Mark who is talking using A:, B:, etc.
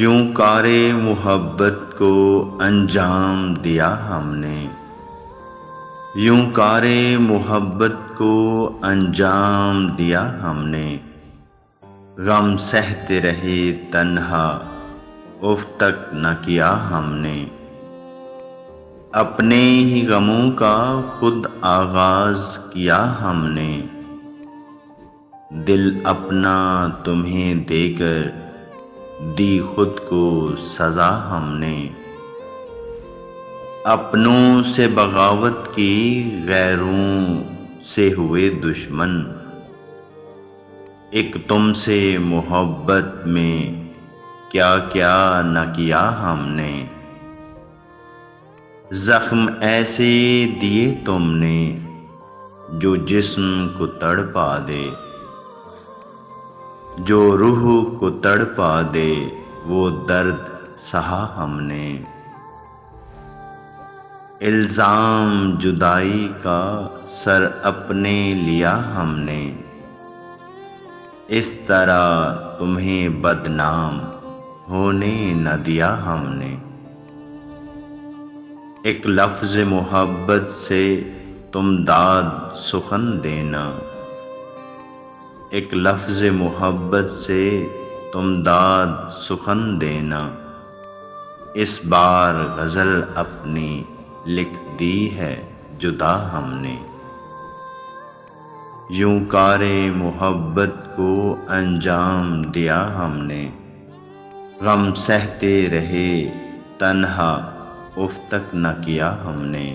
A: یوں کار محبت کو انجام دیا ہم نے، یوں کار محبت کو انجام دیا ہم نے، غم سہتے رہے تنہا اف تک نہ کیا ہم نے، اپنے ہی غموں کا خود آغاز کیا ہم نے، دل اپنا تمہیں دے کر دی خود کو سزا ہم نے، اپنوں سے بغاوت کی غیروں سے ہوئے دشمن، ایک تم سے محبت میں کیا کیا نہ کیا ہم نے، زخم ایسے دیے تم نے جو جسم کو تڑپا دے، جو روح کو تڑپا دے وہ درد سہا ہم نے، الزام جدائی کا سر اپنے لیا ہم نے، اس طرح تمہیں بدنام ہونے نہ دیا ہم نے، ایک لفظ محبت سے تم داد سخن دینا، ایک لفظ محبت سے تم داد سخن دینا، اس بار غزل اپنی لکھ دی ہے جدا ہم نے، یوں کار محبت کو انجام دیا ہم نے، غم سہتے رہے تنہا اف تک نہ کیا ہم نے۔